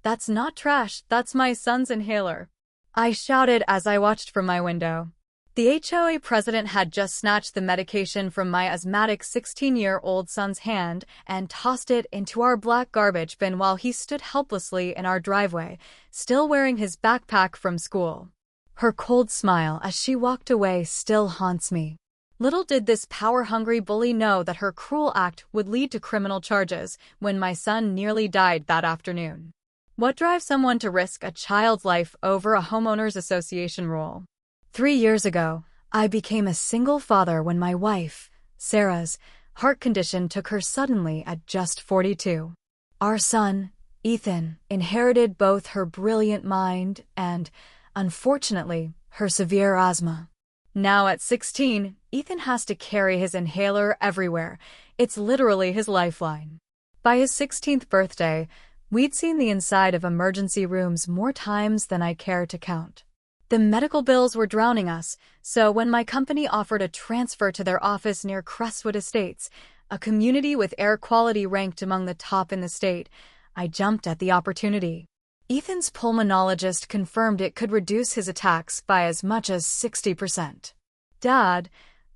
"That's not trash, that's my son's inhaler," I shouted as I watched from my window. The HOA president had just snatched the medication from my asthmatic 16-year-old son's hand and tossed it into our black garbage bin while he stood helplessly in our driveway, still wearing his backpack from school. Her cold smile as she walked away still haunts me. Little did this power-hungry bully know that her cruel act would lead to criminal charges when my son nearly died that afternoon. What drives someone to risk a child's life over a homeowners association rule? 3 years ago, I became a single father when my wife, Sarah's, heart condition took her suddenly at just 42. Our son, Ethan, inherited both her brilliant mind and, unfortunately, her severe asthma. Now at 16, Ethan has to carry his inhaler everywhere. It's literally his lifeline. By his 16th birthday, we'd seen the inside of emergency rooms more times than I care to count. The medical bills were drowning us, so when my company offered a transfer to their office near Crestwood Estates, a community with air quality ranked among the top in the state, I jumped at the opportunity. Ethan's pulmonologist confirmed it could reduce his attacks by as much as 60%. "Dad,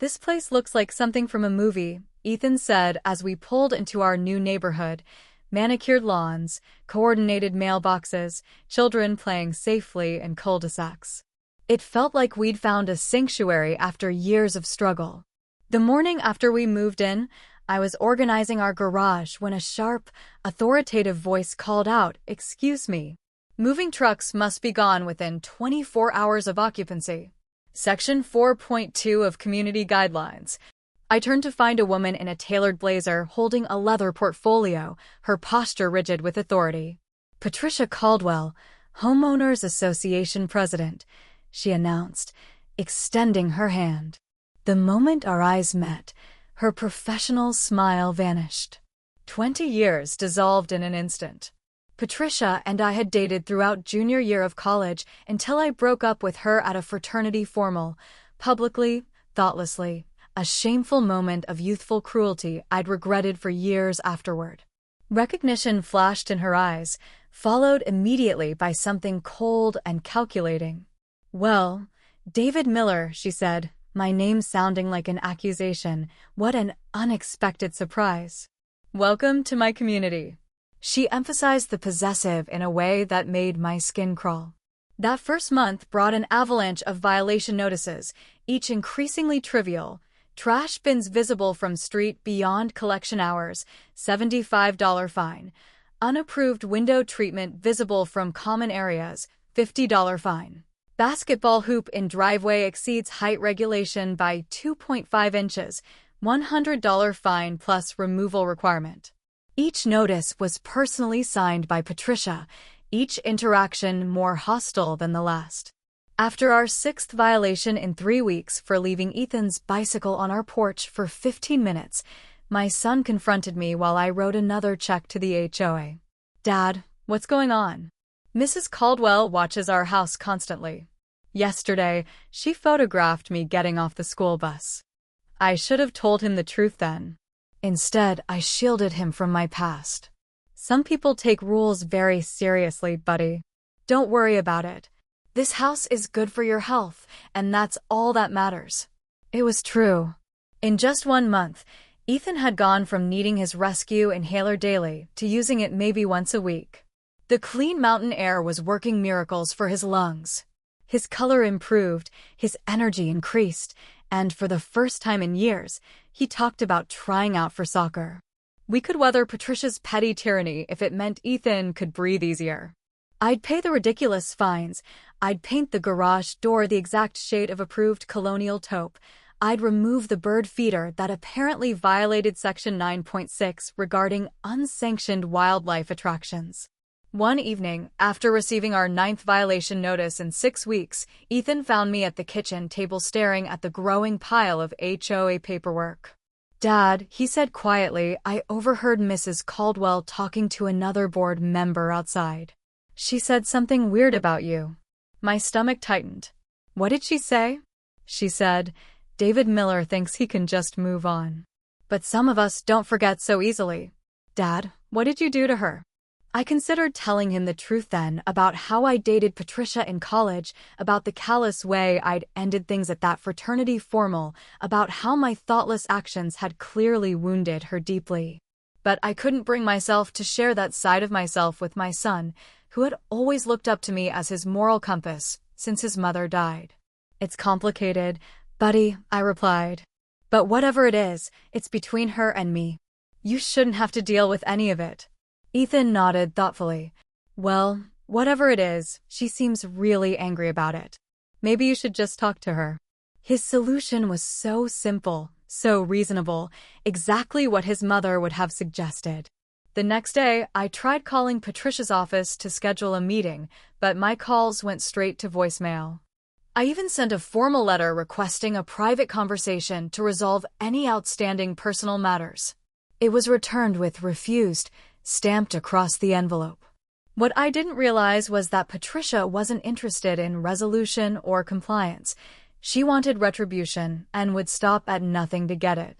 this place looks like something from a movie," Ethan said as we pulled into our new neighborhood. Manicured lawns, coordinated mailboxes, children playing safely in cul-de-sacs. It felt like we'd found a sanctuary after years of struggle. The morning after we moved in, I was organizing our garage when a sharp, authoritative voice called out, "Excuse me. Moving trucks must be gone within 24 hours of occupancy. Section 4.2 of Community Guidelines." I turned to find a woman in a tailored blazer holding a leather portfolio, her posture rigid with authority. "Patricia Caldwell, Homeowners Association President," she announced, extending her hand. The moment our eyes met, her professional smile vanished. 20 years dissolved in an instant. Patricia and I had dated throughout junior year of college until I broke up with her at a fraternity formal, publicly, thoughtlessly. A shameful moment of youthful cruelty I'd regretted for years afterward. Recognition flashed in her eyes, followed immediately by something cold and calculating. "Well, David Miller," she said, my name sounding like an accusation. What an unexpected surprise. "Welcome to my community." She emphasized the possessive in a way that made my skin crawl. That first month brought an avalanche of violation notices, each increasingly trivial. Trash bins visible from street beyond collection hours, $75 fine. Unapproved window treatment visible from common areas, $50 fine. Basketball hoop in driveway exceeds height regulation by 2.5 inches, $100 fine plus removal requirement. Each notice was personally signed by Patricia, each interaction more hostile than the last. After our 6th violation in 3 weeks for leaving Ethan's bicycle on our porch for 15 minutes, my son confronted me while I wrote another check to the HOA. "Dad, what's going on?" "Mrs. Caldwell watches our house constantly. Yesterday, she photographed me getting off the school bus." I should have told him the truth then. Instead, I shielded him from my past. "Some people take rules very seriously, buddy. Don't worry about it. This house is good for your health, and that's all that matters." It was true. In just 1 month, Ethan had gone from needing his rescue inhaler daily to using it maybe once a week. The clean mountain air was working miracles for his lungs. His color improved, his energy increased, and for the first time in years, he talked about trying out for soccer. We could weather Patricia's petty tyranny if it meant Ethan could breathe easier. I'd pay the ridiculous fines. I'd paint the garage door the exact shade of approved colonial taupe. I'd remove the bird feeder that apparently violated Section 9.6 regarding unsanctioned wildlife attractions. One evening, after receiving our 9th violation notice in 6 weeks, Ethan found me at the kitchen table staring at the growing pile of HOA paperwork. "Dad," he said quietly, "I overheard Mrs. Caldwell talking to another board member outside. She said something weird about you." My stomach tightened. "What did she say?" She said, "David Miller thinks he can just move on. But some of us don't forget so easily." "Dad, what did you do to her?" I considered telling him the truth then about how I dated Patricia in college, about the callous way I'd ended things at that fraternity formal, about how my thoughtless actions had clearly wounded her deeply. But I couldn't bring myself to share that side of myself with my son, who had always looked up to me as his moral compass since his mother died. It's complicated, buddy, I replied. But whatever it is, it's between her and me. You shouldn't have to deal with any of it. Ethan nodded thoughtfully. Well, whatever it is, she seems really angry about it. Maybe you should just talk to her. His solution was so simple, so reasonable, exactly what his mother would have suggested. The next day, I tried calling Patricia's office to schedule a meeting, but my calls went straight to voicemail. I even sent a formal letter requesting a private conversation to resolve any outstanding personal matters. It was returned with refused, stamped across the envelope. What I didn't realize was that Patricia wasn't interested in resolution or compliance. She wanted retribution and would stop at nothing to get it.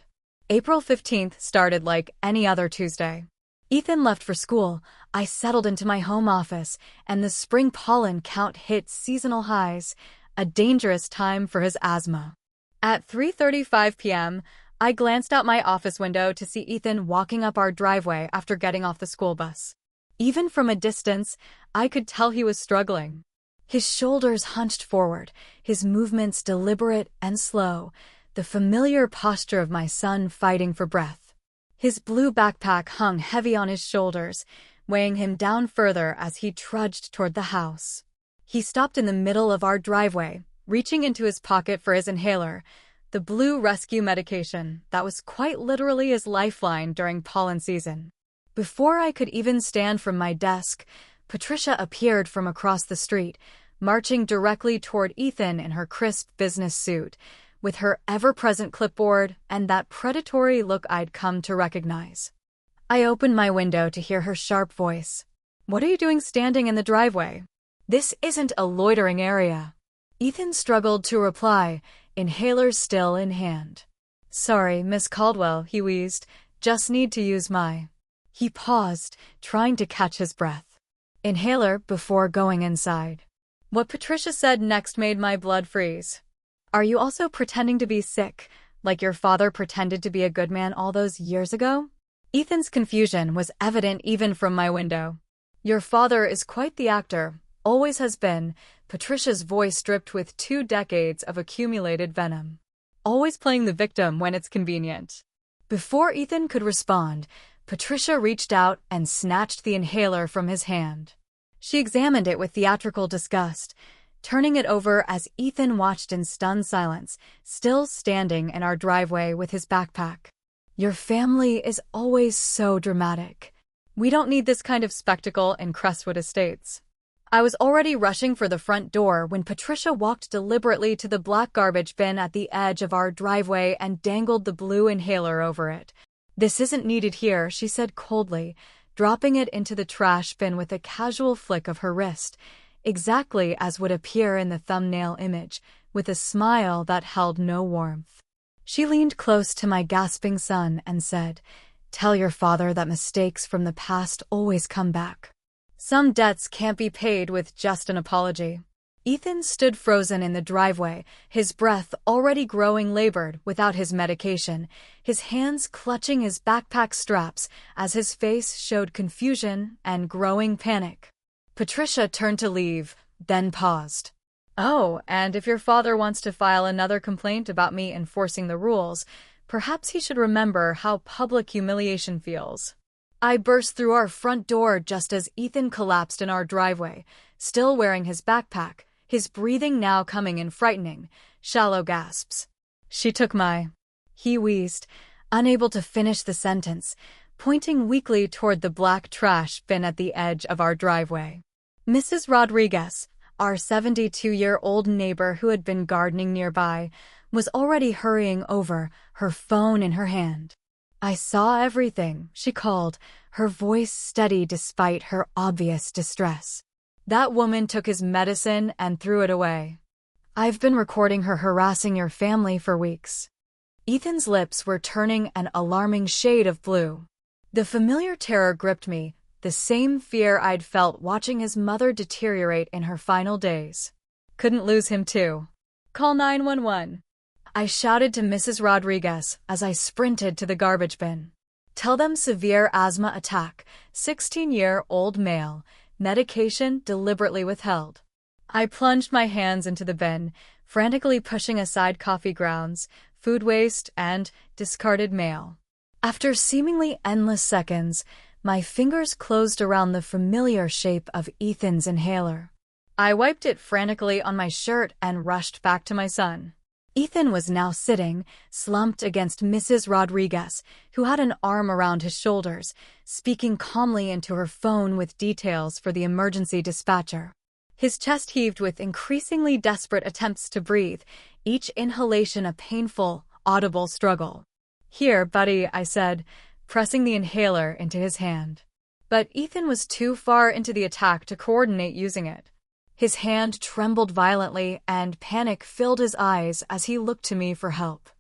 April 15th started like any other Tuesday. Ethan left for school, I settled into my home office, and the spring pollen count hit seasonal highs, a dangerous time for his asthma. At 3:35 p.m., I glanced out my office window to see Ethan walking up our driveway after getting off the school bus. Even from a distance, I could tell he was struggling. His shoulders hunched forward, his movements deliberate and slow, the familiar posture of my son fighting for breath. His blue backpack hung heavy on his shoulders, weighing him down further as he trudged toward the house. He stopped in the middle of our driveway, reaching into his pocket for his inhaler, the blue rescue medication that was quite literally his lifeline during pollen season. Before I could even stand from my desk, Patricia appeared from across the street, marching directly toward Ethan in her crisp business suit, with her ever-present clipboard and that predatory look I'd come to recognize. I opened my window to hear her sharp voice. "What are you doing standing in the driveway? This isn't a loitering area." Ethan struggled to reply, inhalers still in hand. "Sorry, Miss Caldwell," he wheezed. "Just need to use my..." He paused, trying to catch his breath. "Inhaler before going inside." What Patricia said next made my blood freeze. "Are you also pretending to be sick, like your father pretended to be a good man all those years ago?" Ethan's confusion was evident even from my window. "Your father is quite the actor, always has been," Patricia's voice dripped with 2 decades of accumulated venom. "Always playing the victim when it's convenient." Before Ethan could respond, Patricia reached out and snatched the inhaler from his hand. She examined it with theatrical disgust, turning it over as Ethan watched in stunned silence, still standing in our driveway with his backpack. "Your family is always so dramatic. We don't need this kind of spectacle in Crestwood Estates." I was already rushing for the front door when Patricia walked deliberately to the black garbage bin at the edge of our driveway and dangled the blue inhaler over it. "This isn't needed here," she said coldly, dropping it into the trash bin with a casual flick of her wrist, exactly as would appear in the thumbnail image, with a smile that held no warmth. She leaned close to my gasping son and said, "Tell your father that mistakes from the past always come back. Some debts can't be paid with just an apology." Ethan stood frozen in the driveway, his breath already growing labored without his medication, his hands clutching his backpack straps as his face showed confusion and growing panic. Patricia turned to leave, then paused. "Oh, and if your father wants to file another complaint about me enforcing the rules, perhaps he should remember how public humiliation feels." I burst through our front door just as Ethan collapsed in our driveway, still wearing his backpack, his breathing now coming in frightening, shallow gasps. "She took my..." He wheezed, unable to finish the sentence, pointing weakly toward the black trash bin at the edge of our driveway. Mrs. Rodriguez, our 72-year-old neighbor who had been gardening nearby, was already hurrying over, her phone in her hand. "I saw everything," she called, her voice steady despite her obvious distress. "That woman took his medicine and threw it away. I've been recording her harassing your family for weeks." Ethan's lips were turning an alarming shade of blue. The familiar terror gripped me, the same fear I'd felt watching his mother deteriorate in her final days. Couldn't lose him too. Call 911. I shouted to Mrs. Rodriguez as I sprinted to the garbage bin. Tell them severe asthma attack, 16-year-old male, medication deliberately withheld. I plunged my hands into the bin, frantically pushing aside coffee grounds, food waste, and discarded mail. After seemingly endless seconds, my fingers closed around the familiar shape of Ethan's inhaler. I wiped it frantically on my shirt and rushed back to my son. Ethan was now sitting, slumped against Mrs. Rodriguez, who had an arm around his shoulders, speaking calmly into her phone with details for the emergency dispatcher. His chest heaved with increasingly desperate attempts to breathe, each inhalation a painful, audible struggle. "Here, buddy," I said, pressing the inhaler into his hand. But Ethan was too far into the attack to coordinate using it. His hand trembled violently, and panic filled his eyes as he looked to me for help.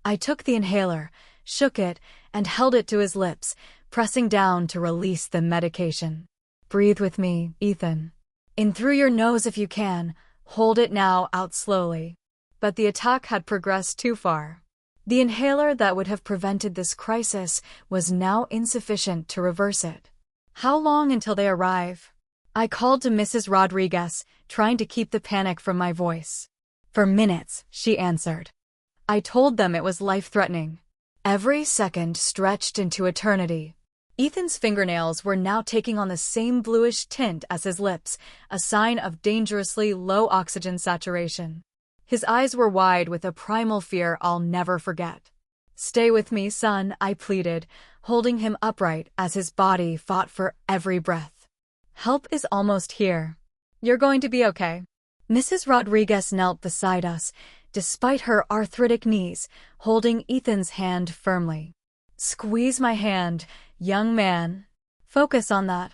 I took the inhaler, shook it, and held it to his lips, pressing down to release the medication. "Breathe with me, Ethan. In through your nose if you can. Hold it now, out slowly." But the attack had progressed too far. The inhaler that would have prevented this crisis was now insufficient to reverse it. "How long until they arrive?" I called to Mrs. Rodriguez, trying to keep the panic from my voice. "For minutes," she answered. I told them it was life-threatening. Every second stretched into eternity. Ethan's fingernails were now taking on the same bluish tint as his lips, a sign of dangerously low oxygen saturation. His eyes were wide with a primal fear I'll never forget. "Stay with me, son," I pleaded, holding him upright as his body fought for every breath. "Help is almost here. You're going to be okay." Mrs. Rodriguez knelt beside us, despite her arthritic knees, holding Ethan's hand firmly. "Squeeze my hand, young man. Focus on that.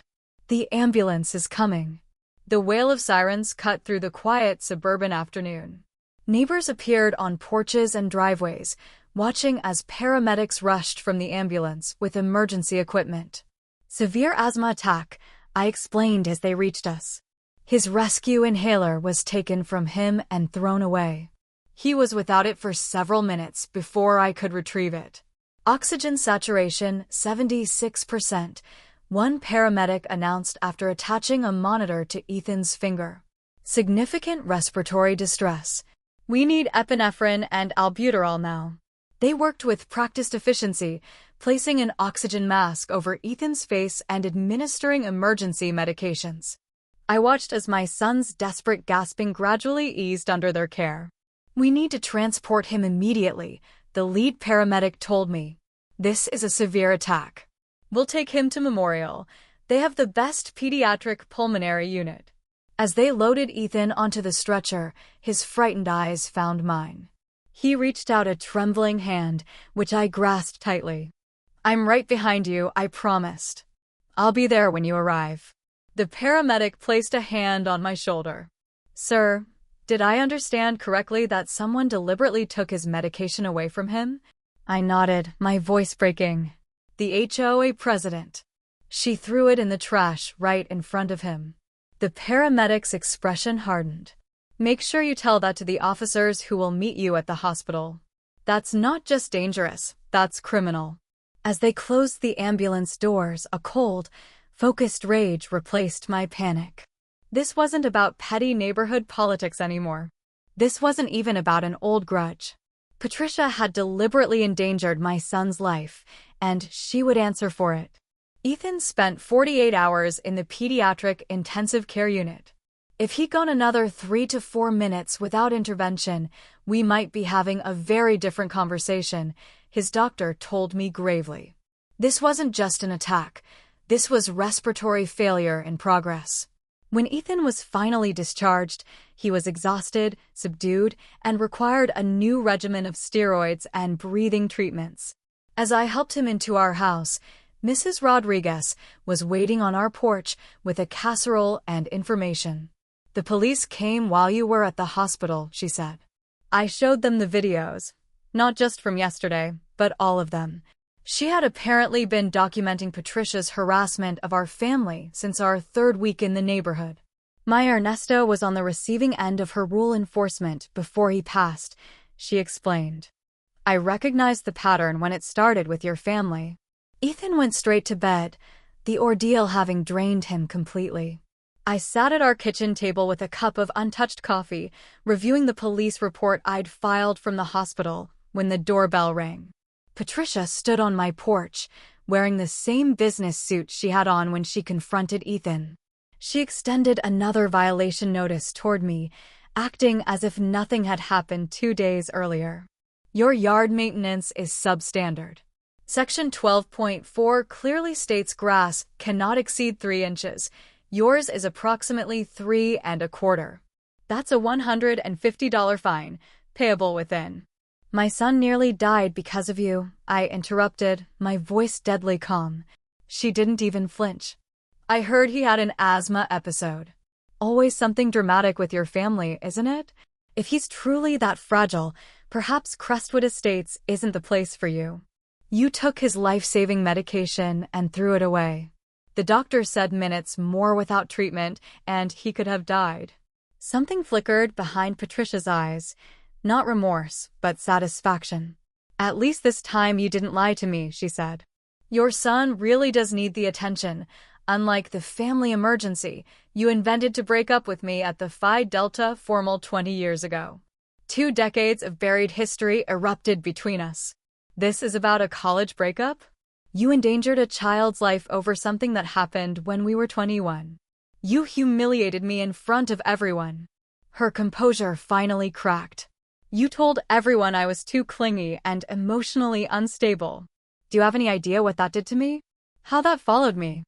The ambulance is coming." The wail of sirens cut through the quiet suburban afternoon. Neighbors appeared on porches and driveways, watching as paramedics rushed from the ambulance with emergency equipment. "Severe asthma attack," I explained as they reached us. His rescue inhaler was taken from him and thrown away. He was without it for several minutes before I could retrieve it. "Oxygen saturation, 76%, one paramedic announced after attaching a monitor to Ethan's finger. "Significant respiratory distress. We need epinephrine and albuterol now." They worked with practiced efficiency, placing an oxygen mask over Ethan's face and administering emergency medications. I watched as my son's desperate gasping gradually eased under their care. "We need to transport him immediately," the lead paramedic told me. "This is a severe attack. We'll take him to Memorial. They have the best pediatric pulmonary unit." As they loaded Ethan onto the stretcher, his frightened eyes found mine. He reached out a trembling hand, which I grasped tightly. "I'm right behind you, I promised. I'll be there when you arrive." The paramedic placed a hand on my shoulder. "Sir, did I understand correctly that someone deliberately took his medication away from him?" I nodded, my voice breaking. "The HOA president. She threw it in the trash right in front of him." The paramedic's expression hardened. "Make sure you tell that to the officers who will meet you at the hospital. That's not just dangerous, that's criminal." As they closed the ambulance doors, a cold, focused rage replaced my panic. This wasn't about petty neighborhood politics anymore. This wasn't even about an old grudge. Patricia had deliberately endangered my son's life, and she would answer for it. Ethan spent 48 hours in the pediatric intensive care unit. If he'd gone another 3 to 4 minutes without intervention, we might be having a very different conversation, his doctor told me gravely. This wasn't just an attack. This was respiratory failure in progress. When Ethan was finally discharged, he was exhausted, subdued, and required a new regimen of steroids and breathing treatments. As I helped him into our house, Mrs. Rodriguez was waiting on our porch with a casserole and information. "The police came while you were at the hospital," she said. I showed them the videos, not just from yesterday, but all of them. She had apparently been documenting Patricia's harassment of our family since our 3rd week in the neighborhood. My Ernesto was on the receiving end of her rule enforcement before he passed, she explained. I recognized the pattern when it started with your family. Ethan went straight to bed, the ordeal having drained him completely. I sat at our kitchen table with a cup of untouched coffee, reviewing the police report I'd filed from the hospital when the doorbell rang. Patricia stood on my porch, wearing the same business suit she had on when she confronted Ethan. She extended another violation notice toward me, acting as if nothing had happened 2 days earlier. Your yard maintenance is substandard. Section 12.4 clearly states grass cannot exceed 3 inches. Yours is approximately 3 1/4. That's a $150 fine, payable within. My son nearly died because of you, I interrupted, my voice deadly calm. She didn't even flinch. I heard he had an asthma episode. Always something dramatic with your family, isn't it? If he's truly that fragile, perhaps Crestwood Estates isn't the place for you. You took his life-saving medication and threw it away. The doctor said minutes more without treatment, and he could have died. Something flickered behind Patricia's eyes. Not remorse, but satisfaction. At least this time you didn't lie to me, she said. Your son really does need the attention, unlike the family emergency you invented to break up with me at the Phi Delta formal 20 years ago. 2 decades of buried history erupted between us. This is about a college breakup? You endangered a child's life over something that happened when we were 21. You humiliated me in front of everyone. Her composure finally cracked. You told everyone I was too clingy and emotionally unstable. Do you have any idea what that did to me? How that followed me?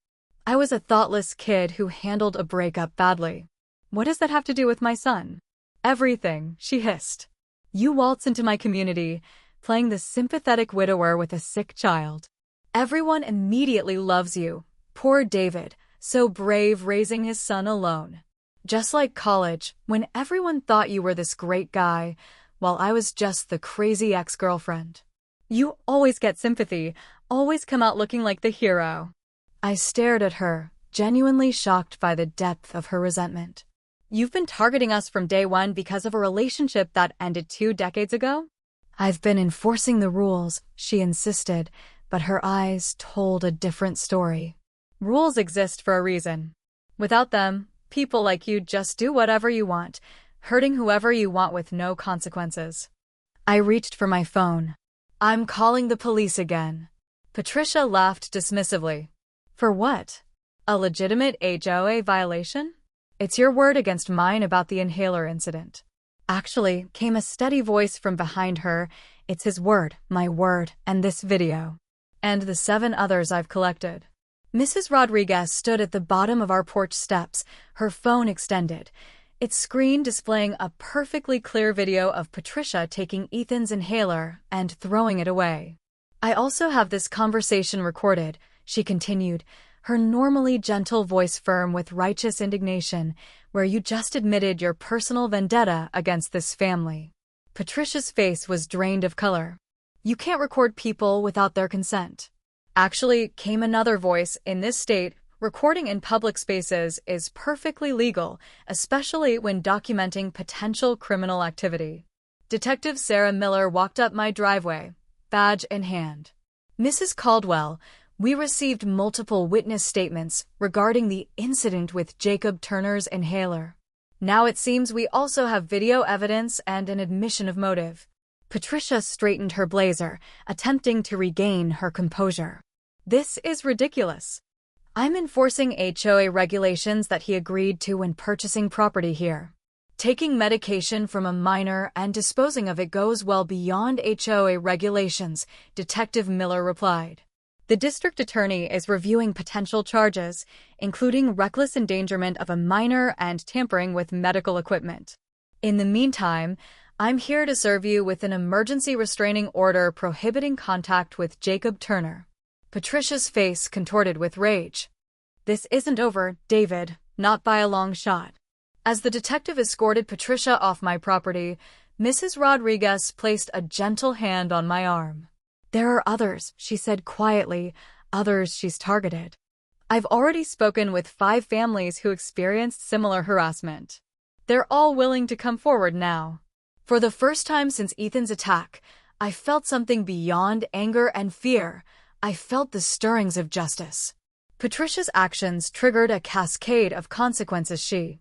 I was a thoughtless kid who handled a breakup badly. What does that have to do with my son? Everything, she hissed. You waltz into my community, playing the sympathetic widower with a sick child. Everyone immediately loves you. Poor David, so brave raising his son alone. Just like college, when everyone thought you were this great guy, while I was just the crazy ex-girlfriend. You always get sympathy, always come out looking like the hero. I stared at her, genuinely shocked by the depth of her resentment. You've been targeting us from day one because of a relationship that ended 2 decades ago? I've been enforcing the rules, she insisted, but her eyes told a different story. Rules exist for a reason. Without them, people like you just do whatever you want, hurting whoever you want with no consequences. I reached for my phone. I'm calling the police again. Patricia laughed dismissively. For what? A legitimate HOA violation? It's your word against mine about the inhaler incident. Actually, came a steady voice from behind her. It's his word, my word, and this video. And the 7 others I've collected. Mrs. Rodriguez stood at the bottom of our porch steps, her phone extended, its screen displaying a perfectly clear video of Patricia taking Ethan's inhaler and throwing it away. I also have this conversation recorded, she continued, her normally gentle voice firm with righteous indignation, where you just admitted your personal vendetta against this family. Patricia's face was drained of color. You can't record people without their consent. Actually, came another voice, in this state, recording in public spaces is perfectly legal, especially when documenting potential criminal activity. Detective Sarah Miller walked up my driveway, badge in hand. Mrs. Caldwell, we received multiple witness statements regarding the incident with Jacob Turner's inhaler. Now it seems we also have video evidence and an admission of motive. Patricia straightened her blazer, attempting to regain her composure. This is ridiculous. I'm enforcing HOA regulations that he agreed to when purchasing property here. Taking medication from a minor and disposing of it goes well beyond HOA regulations, Detective Miller replied. The district attorney is reviewing potential charges, including reckless endangerment of a minor and tampering with medical equipment. In the meantime, I'm here to serve you with an emergency restraining order prohibiting contact with Jacob Turner. Patricia's face contorted with rage. This isn't over, David, not by a long shot. As the detective escorted Patricia off my property, Mrs. Rodriguez placed a gentle hand on my arm. There are others, she said quietly, others she's targeted. I've already spoken with 5 families who experienced similar harassment. They're all willing to come forward now. For the first time since Ethan's attack, I felt something beyond anger and fear. I felt the stirrings of justice. Patricia's actions triggered a cascade of consequences. She